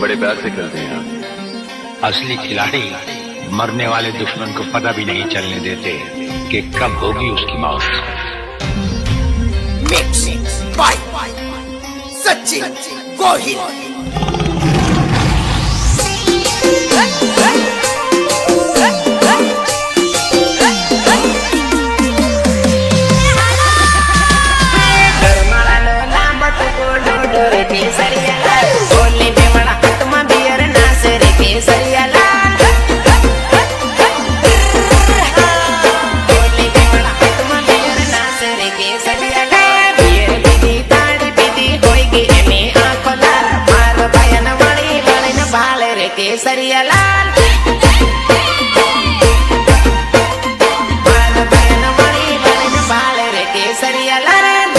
बड़े प्यार से खेलते हैं आप। असली खिलाड़ी मरने वाले दुश्मन को पता भी नहीं चलने देते कि कब होगी उसकी मौत। Mix by Sachin Gohil. केसरिया लाल केसरिया लाल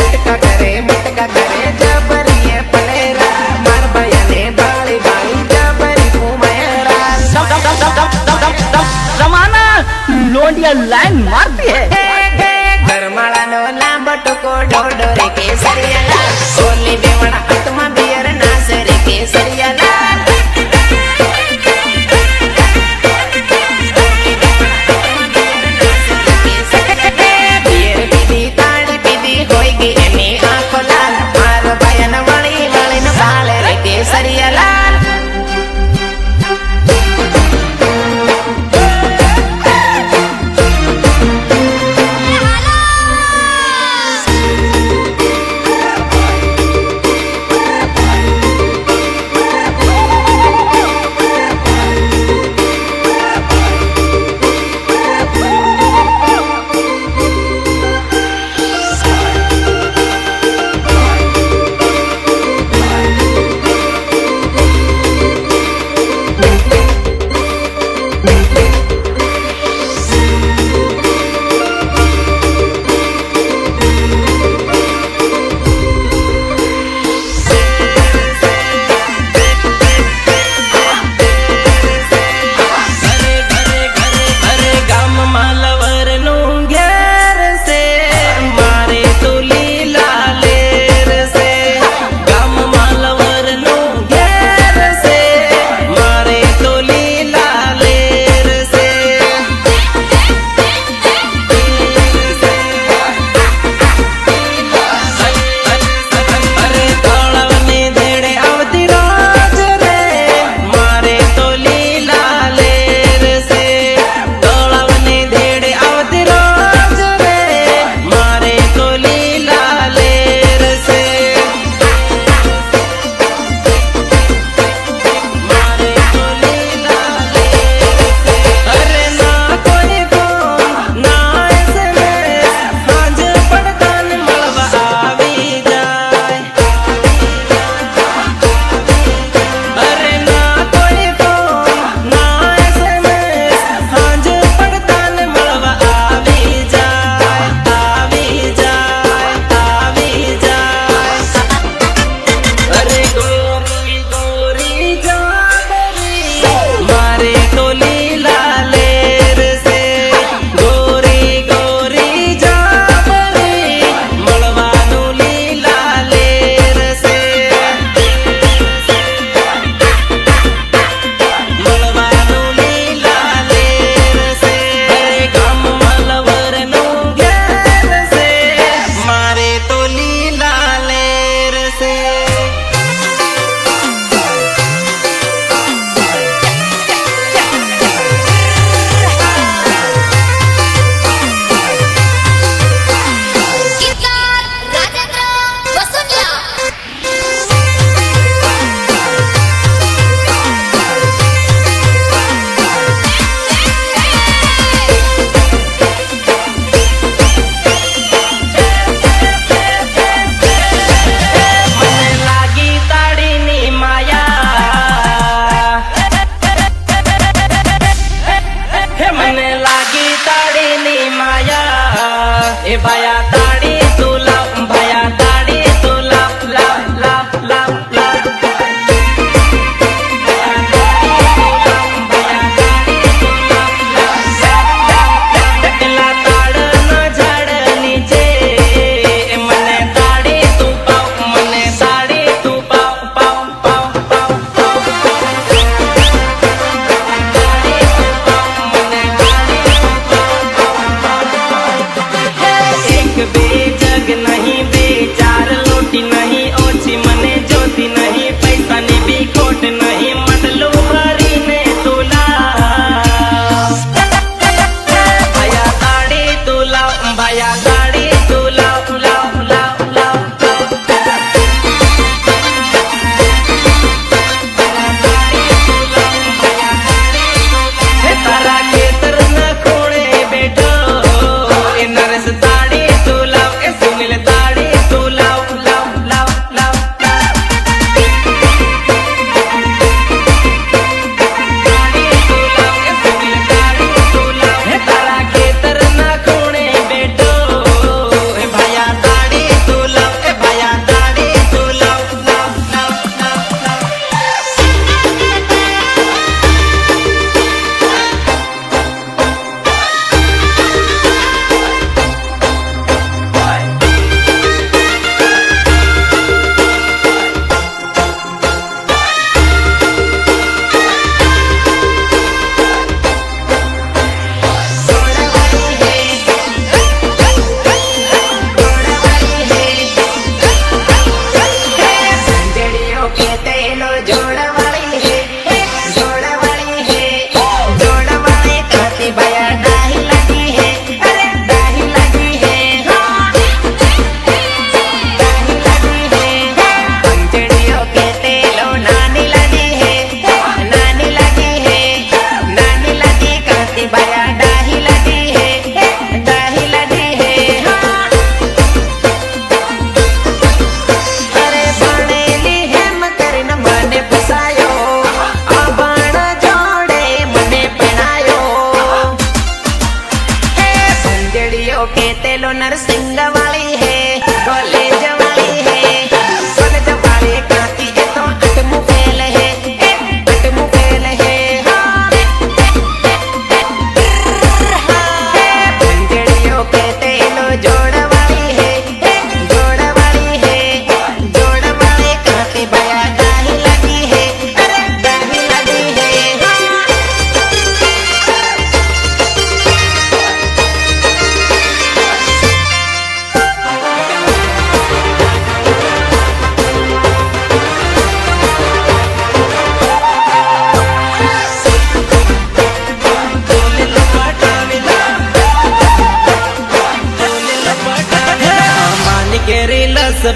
मुटका करे जबरी पलेरा मार बयाने बाली बाली जबरी घूमेरा रमाना लोंडिया लाइन मारती है। घरमाला नो लांबट को डोडो रे केसरिया लाल सोली बेवड़ा हाथ में बियर नाच रे केसरिया लाल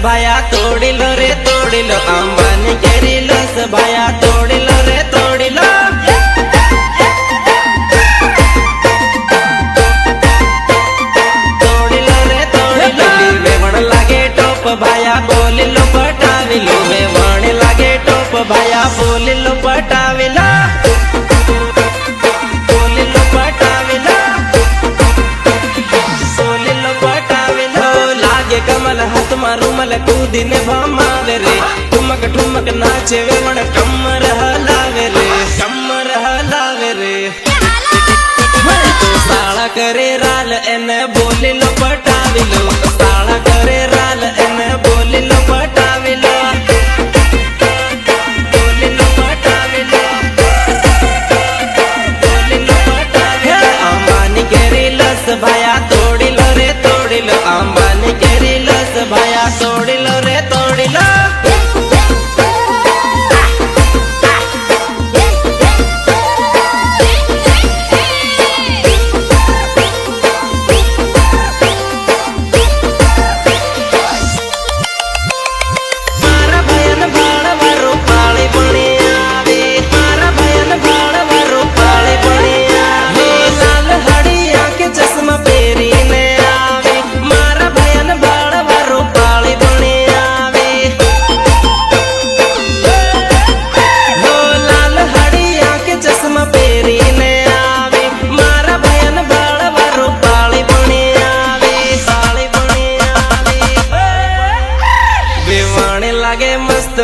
ભાયા તોડી લો રે તોડી લો આંબાની કેરી લસ ભાયા તોડી લો રે તોડી લો તોડી લો રે તોડી લો વેવણ લાગે ટોપ ભાયા બોલી લો પટાવી લો વેવણ લાગે ટોપ ભાયા બોલી લો પટાવી લો બોલી લો પટાવી લો બોલી લો પટાવી લો લાગે કમલ હાથમાં રૂમલ કૂદીને ભમાવે રે ઠુમક ઠુમક નાચે વેવણ કમર હલાવે રે કમર હલાવે રે તો સાળા કરે રાલ એને બોલી લો પટાવી લો સાળા કરે રાલ એને બોલી લો પટાવી લો બોલી લો પટાવી લો બોલી લો પટાવી લો આંબાની કેરી લસ ભાયા તોડી લો રે તોડી લો આંબાની કેરી લસ ભાયા તોડી લો રે તોડી લો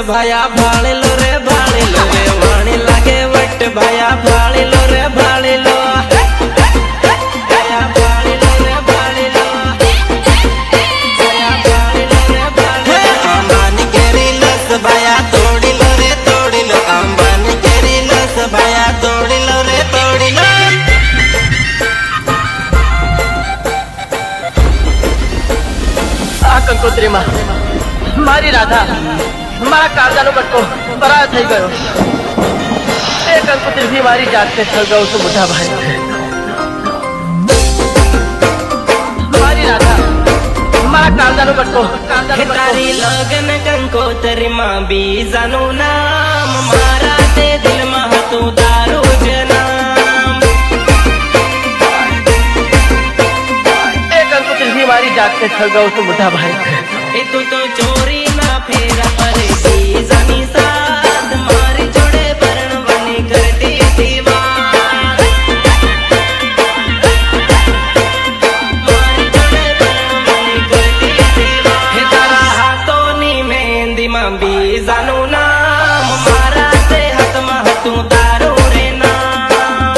ભાયા ભાળી લો રે ભાળી લો રે વાણી લાગે વટ ભાયા ભાળી લો રે ભાળી લો ભાયા ભાળી લો રે ભાળી લો ભાયા ભાળી લો રે ભાળી લો આંબાની કેરી લસ ભાયા તોડી લો રે તોડી લો આંબાની કેરી લસ ભાયા તોડી લો રે તોડી લો આ કંકોત્રીમાં મારી રાધા મારા કાળજાનો કટકો પરાય થઈ ગયો એ કંકોત્રીથી મારી જાતને સળગાવું છું મોટા ભાઈ મારી રાધા મારા કાળજાનો કટકો તારી લગન કંકોતરીમાં બીજાનું નામ મારા તે દિલમાં હતું તારું જ નામ એ કંકોત્રીથી મારી જાતને સળગાવું છું મોટા ભાઈ એ તું તો ચોરી ના ફેરા પરે બીજાની સાથ મારી જોડે પરણવાની કરતી હતી વાત મારી જોડે પરણવાની કરતી હતી વાત હે તારા હાથોની મહેંદીમાં બીજાનું નામ મારા તે હાથમાં હતું તારું રે નામ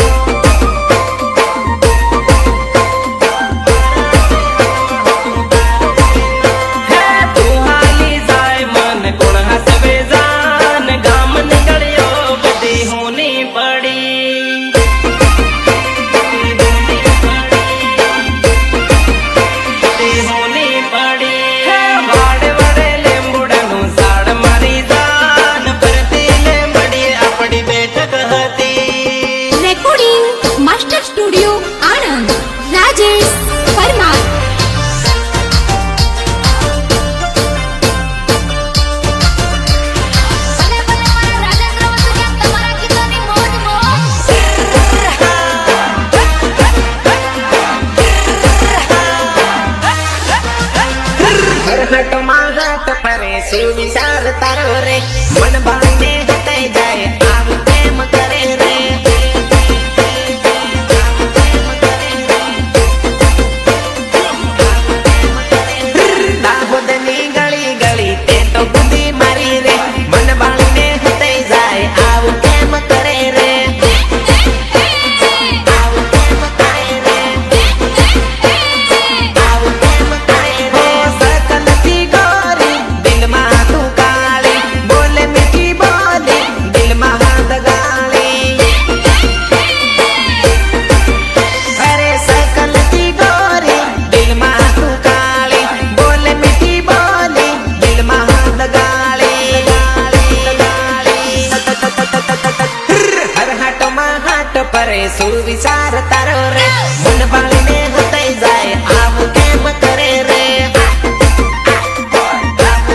તું હાલી જાય મન કોણ હસવે જાન ગામ નીકળ્યો બધી હોની પડી બધી હોની પડી વાડ વડે લેંબુડાનું ઝાડ મારી જાન પરથી લેંબડી આપણી બેઠક હતી recording master studio Anand Rajesh Parmar સુવિચાર તારો રે મન ભાઈને હતાઈ જાય આવું પ્રેમ કરે રે દાહોદની ગળી ગળી તે તો બુદ્ધિ મારી રે મન ભાઈને હતાઈ જાય આવું કેમ કરે રે આવું કેમ કરે રે આવું કેમ કરે રે સકલથી ગોરી દિલમાં તું કાળી બોલે મીઠી બોલી દિલમાં હાથ ગાળી અરે સકલથી ગોરી દિલમાં તું કાળી બોલે મીઠી બોલી દિલમાં હાથ ગાળી હર હાટમાં હાટ પરે સુવિચાર તારો રે મન ભાળીને હતાઈ જાય આવું કેમ કરે રે આવું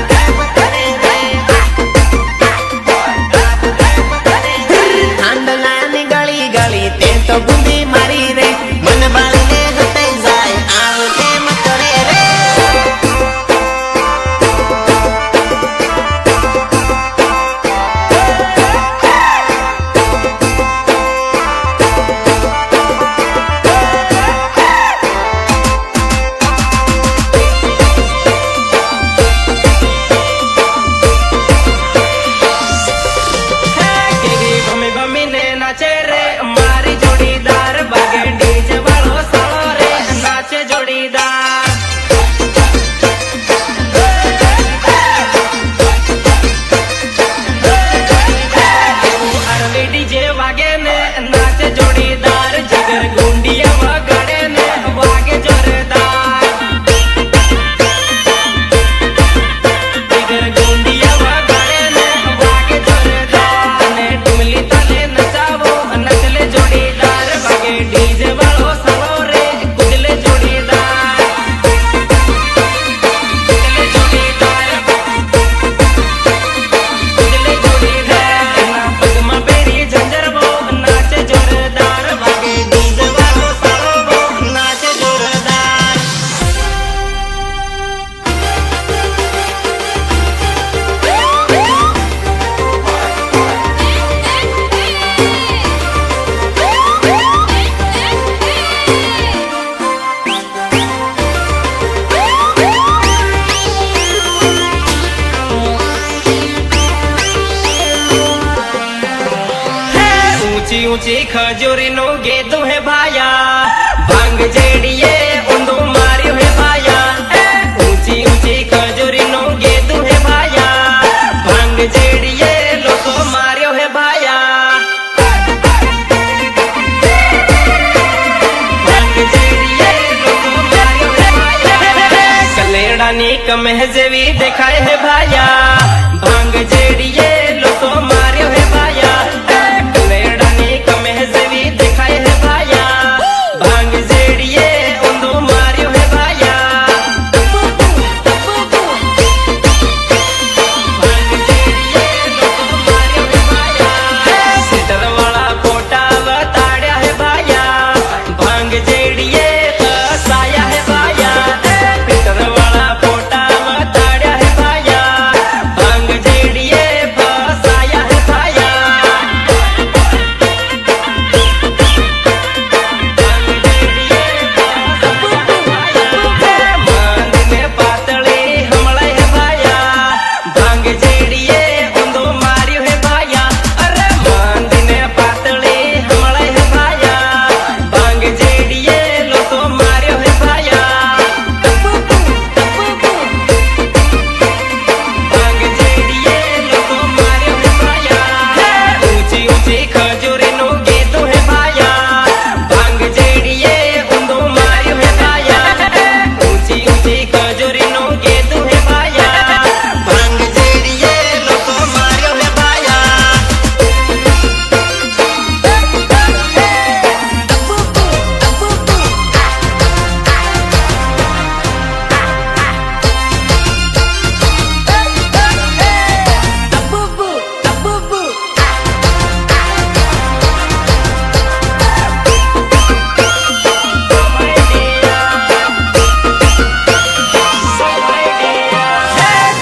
ऊंची खजूरी नो गेदू है भाया भांग जेड़िए उंदू मारियो है भाया ऊंची ऊंची खजूरी नो गेदू है भाया भांग जेड़िए लोको मारियो है भाया भांग जेड़िए लोको मारियो है भाया कलेड़ा नी कमह जेवी देखाए है भाया भांग जेड़िए लोको मारियो है भाया कलेड़ा नी कमह जेवी देखाए है भाया भांग जेड़िए उंदू मारियो है भाया भांग जेड़िए लोको मारियो है भाया सिटर वाला पोटा बताड़या है भाया भांग जेड़िए साया है भाया पिटर वाला पोटा बताड़या है भाया भांग जेड़िए साया है भाया मांदने पातली हमला है भाया भांग जेड़िए उंदो मारियो है भाया अरे मांदने पातली हमला है भाया भांग जेड़िए लोको मारियो है भाया भांग जेड़िए लोको मारियो है भाया ऊंची ऊंची खजूरी नो गेदू है भाया भांग जेड़िए उंदो मारियो है भाया ऊंची ऊंची खजूरी नो गेदू है भाया भांग जेड़िए लोको मारियो है भाया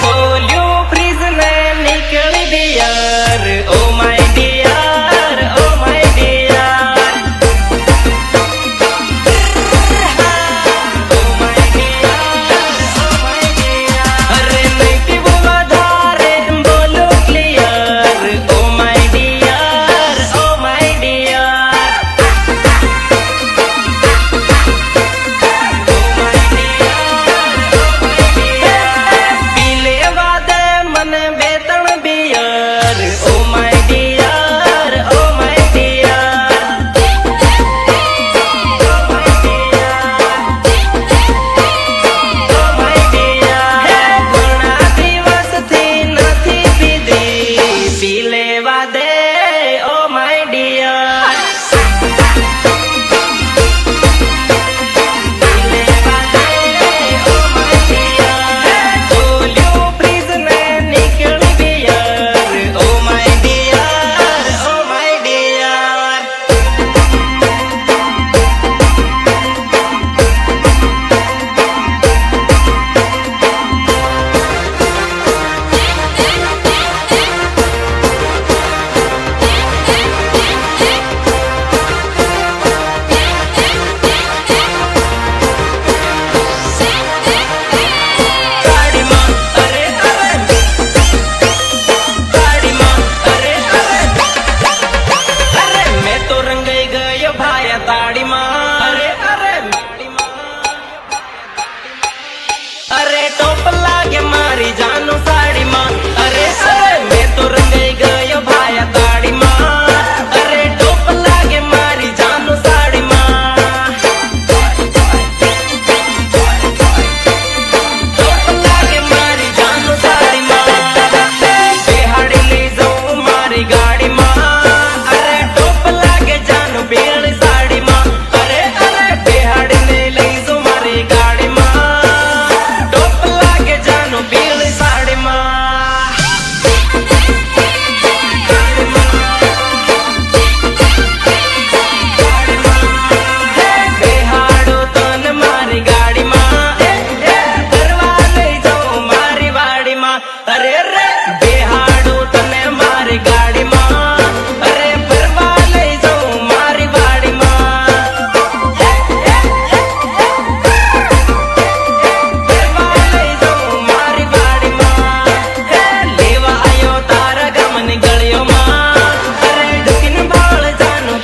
खोलियो फ्रिज ने निकल दियार oh my dear oh my dear oh my dear अरे नहीं बोला धारे बोलो clear oh my dear oh my dear पीले वादे मन बेतन beer oh my dear oh my dear oh my dear घणा दिवस थी નથી પીધી પીલે વાદે ओ माय डियर खोलियो फ्रिज ने निकल दियार oh my dear oh my dear साड़ी मां अरे अरे साड़ी मां अरे अरे मैं तो रंगाई गयो भाया ताड़ी मां अरे अरे टोप लागे मारी जानो साड़ी मां अरे मैं तो रंगाई गयो भाया ताड़ी मां अरे टोप लागे मारी जानो साड़ी मां टोप लागे मारी जानो साड़ी मां बेहाड़ी ले जाऊं मारी गाड़ी मां अरे टोप लागे जानो बेड़ साड़ी मां अरे बेहाड़ी ले ले जाऊं मारी गाड़ी मां टोप लागे जानो बेड़ साड़ी मां बेहाड़ो तन मारी गाड़ी मां करवा ले जाऊं मारी वाड़ी मां अरे बेहाड़ो तने मारी गाड़ी मां अरे परवा ले जाऊं मारी वाड़ी मां परवा ले जाऊं मारी वाड़ी मां लेवा आयो तारा गमन गलियो मां अरे डुकिन भाल जानो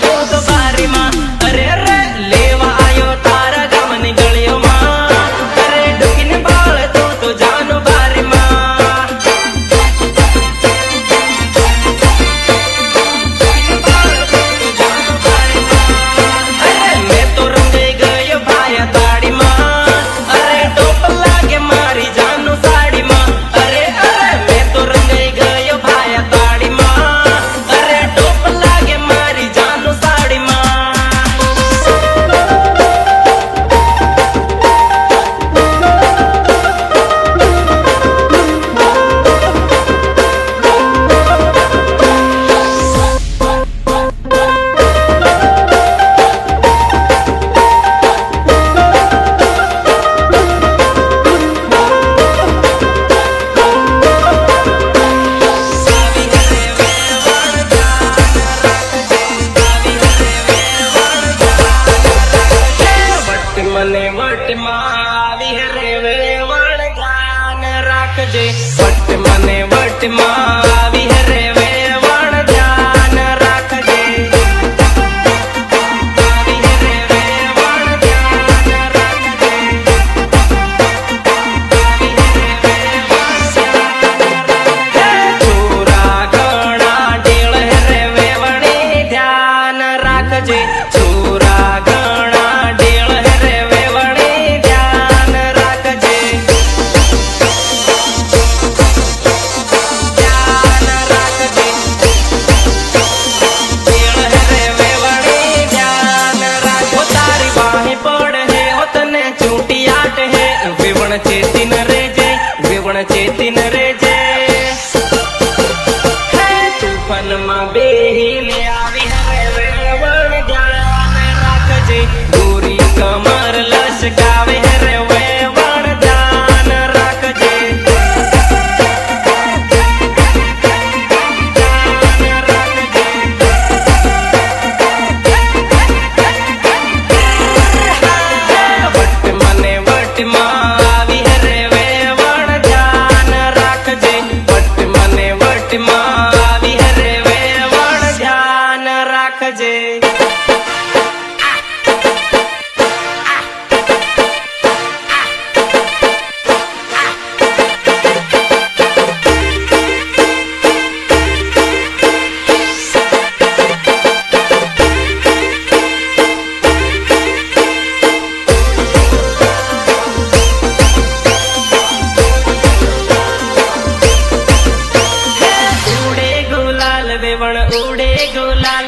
गुलाल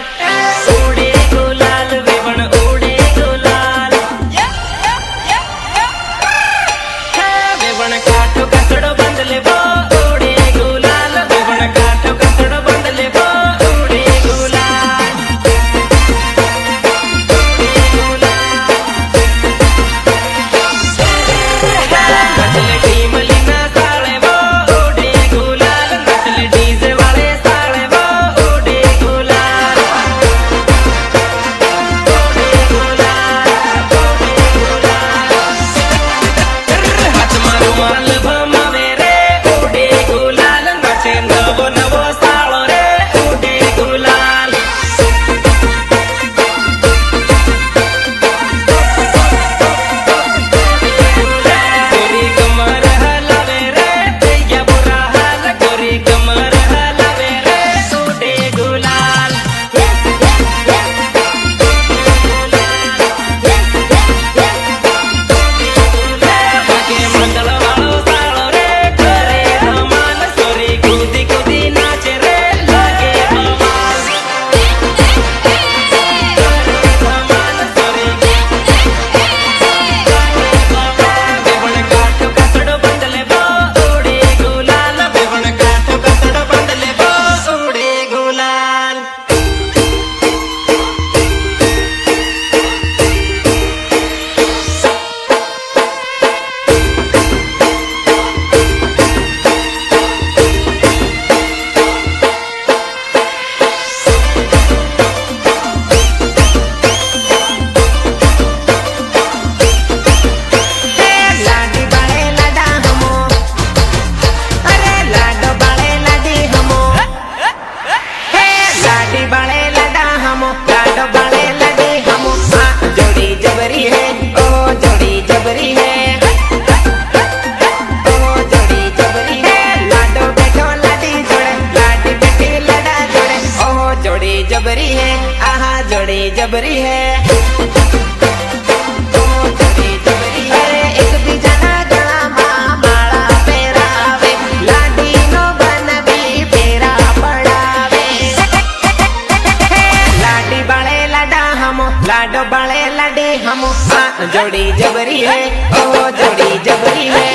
उड़े गुलाल वेवण उड़े गुलाल वेवण काठो कचड़ो बंदले वो उड़े गुलाल वेवण काठो कचड़ो बंदले वो उड़े गुलाल नचले टीम लीना साले वो उड़े गुलाल नचले डीजे वाले साले वो उड़े गुलाल हाथ मारो माल भमावे रे उड़े गुलाल नचे नवो नवो सालो रे उड़े गुलाल गोरी कमर हलावे रे तेया बुरा हाल गोरी कमर हलावे रे उड़े गुलाल बाके मंडल वालो सालो रे करे धमाल सोरी कूदी कूदी नाचे रे लागे बवाल धमाल सोरी वेवण काठो कचड़ो बंदले वो उड़े गुलाल वेवण काठो कचड़ो बंदले वो उड़े गुलाल लाडी बाळे लाडा हमो अरे लाडो बाळे लाडी हमो हे लाडी बाळे लाडा हमो लाडो बाळे लाडी हमो हाँ जोड़ी जबरी है ओ जोड़ी जबरी है ओ जोड़ी जबरी है लाडो बेटो लाडी जोड़े लाडी बेटी लाडा जोड़े ओ जोड़ी जबरी है आहा जोड़ी जबरी है અરે એકબીજાના ગળામાં માળા પહેરાવે લાડીનો બનવી ફેરા પડાવે લાડી બાળે લાડા હમો લાડો બાળે લાડી હમો આ જોડી જબરી હે ઓ જોડી જબરી હે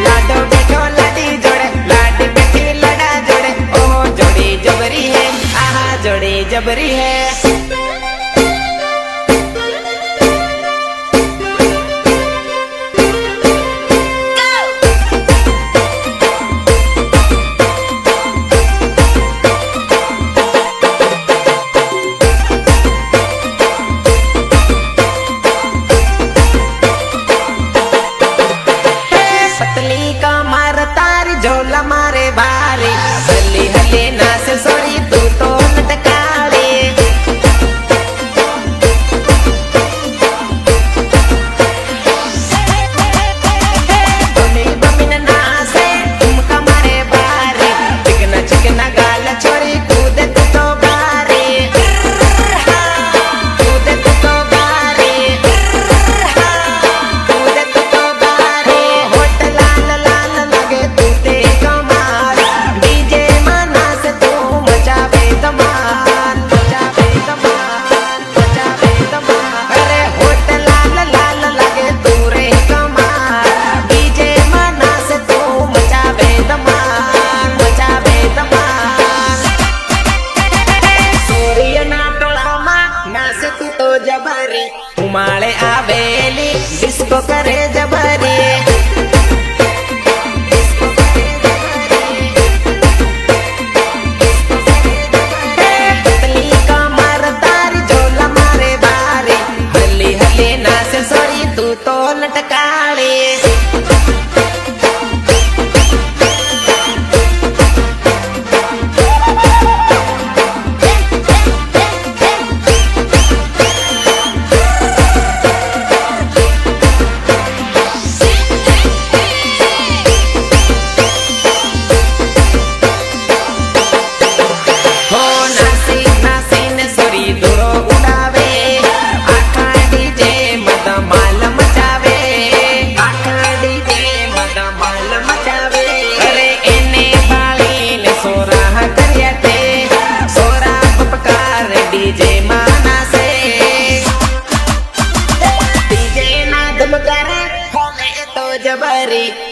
લાડો બેઠો લાડી જોડે લાડી બેઠી લડા જોડે ઓ જોડી જબરી હે આહા જોડી જબરી હે पतली कमर तारी झोला मारे भारी हली हली नाच सोरी तू तो लटकारे धुनी बमिन नाचे ठुमका मारे भारी चिकना चिकना गाल छोरी कूदे तू तो बारी कूदे तू तो बारी कूदे तू तो बारी होठ लाल लाल लगे तू ते कमाल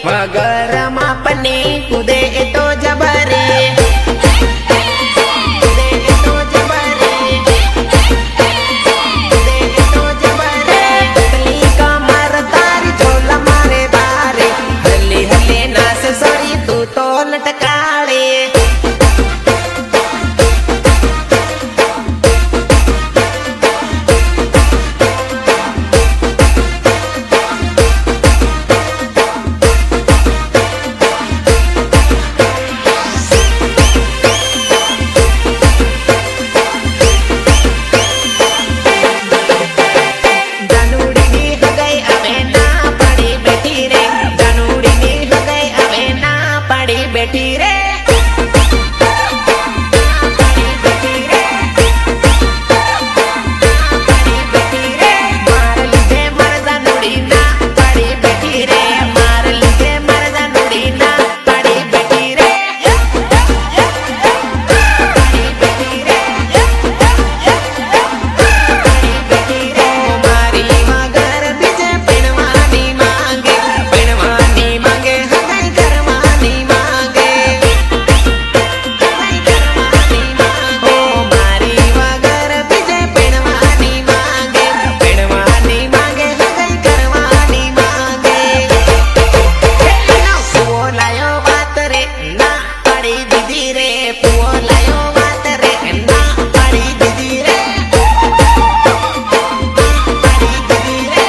वगर मापने कूदे तो जबरे कूदे तो जबरे कूदे तो जबरे पतली कमर तारी झोला मारे बारे हल्ले हल्ले नाच सरी तू तो लटकाले बेटी रे मार लीजे मरदा नुड़ी ना पड़ी बेटी रे मार लीजे मरदा नुड़ी ना पड़ी बेटी रे पड़ी बेटी रे पड़ी बेटी रे मारी मगर बीजे पिणवानी मांगे हगाई करवानी मांगे ओ मारी मगर बीजे पिणवानी मांगे हगाई करवानी मांगे पुओ लायो बात रे ना पड़ी दीदी रे पुओ लायो बात रे ना पड़ी दीदी रे पड़ी दीदी रे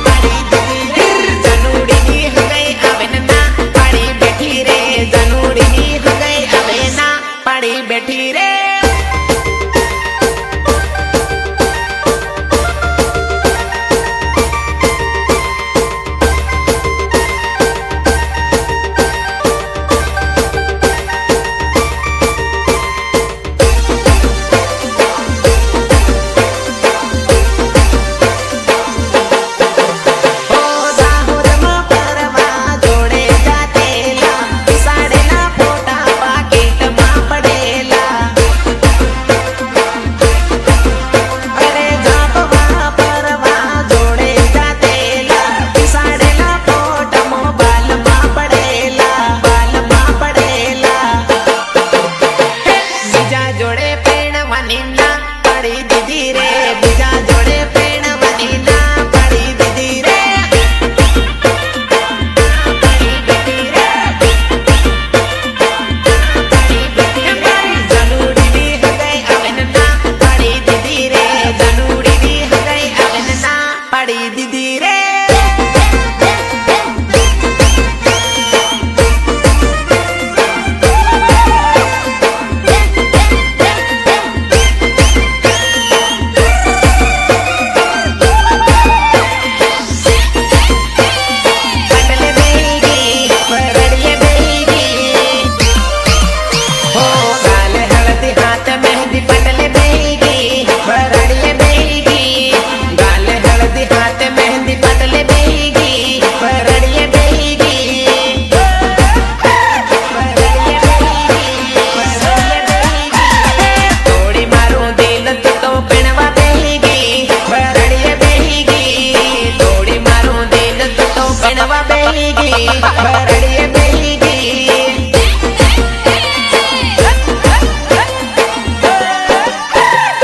पड़ी दीदी रे जनूड़ी हगाई अबे ना पड़ी बेटी रे जनूड़ी हगाई अबे ना पड़ी बेटी रे ओ दाहुर मा परवा जोड़े जातेला पिसाडेला पोटा पाकिट मा पडेला अरे जापवा परवा जोड़े जातेला पिसाडेला पोट मोबाइल मा पडेला बाल मा पडेला बीजा जोड़े पेण वनीना पड़ी दीदी रे बीजा जोड़े पेण वनीना पड़ी दीदी रे पड़ी बेटी रे पड़ी बेटी रे जनूड़ी हगाई अबे ना पड़ी दीदी रे जनूड़ी हगाई अबे ना पड़ी दीदी रे पटले बेगी परड़िए बेगी हो गाल हल्दी हाथ मेहंदी पटले बेगी परड़िए बेगी गाल हल्दी हाथ मेहंदी पटले बेगी परड़िए बेगी परड़िए बेगी तोड़ी मारूं दिल तो पिणवा बेगी परड़िए बेगी तोड़ी मारूं दिल तो पिणवा बेगी परड़िए बेगी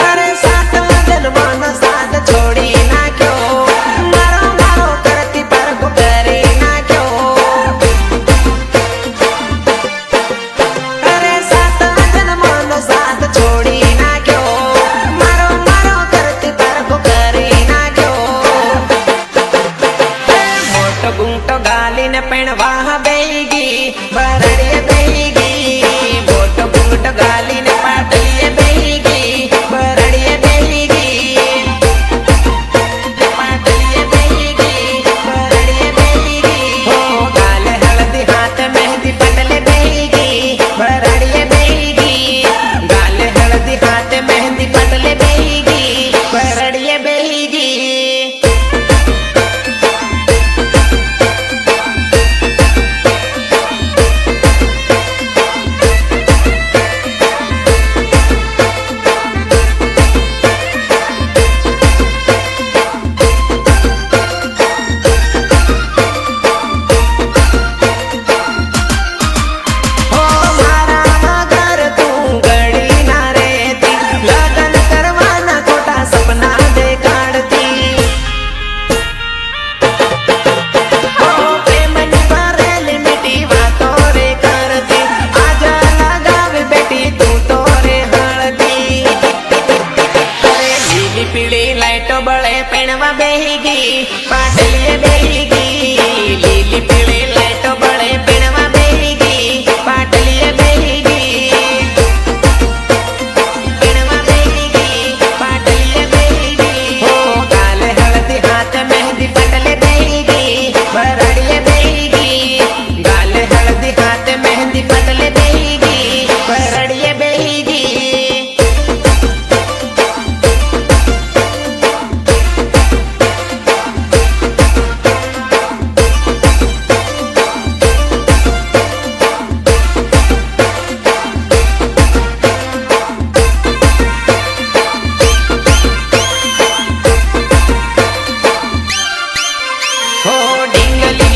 अरे साथ जनमाना साथ छोड़ी ना क्यों मारो मारो करती पर को करे ना क्यों अरे साथ जनमाना साथ छोड़ी ना क्यों मारो मारो करती पर को करे ना क्यों मोटो गुंटो गाली न पेणवा बेगी बरड़िए बेगी मोटो गुंटो गाली न पाटलिए बेगी बरड़िए बेगी पाटलिए बेगी बरड़िए बेगी हो गाल हल्दी हाथ मेहंदी पटले बेगी बरड़िए बेगी गाल हल्दी हाथ मेहंदी पटले बेगी बरड़िए बेगी बेगी पाटलिए बेगी लीली पीली लाइटो बड़े पिणवा बेगी पाटलिए बेगी पिणवा बेगी पाटलिए बेगी हो गाल हल्दी हाथ मेहंदी पटले बेगी बरड़िए बेगी गाल हल्दी हाथ मेहंदी पटले बेगी बरड़िए बेगी हो डिंगली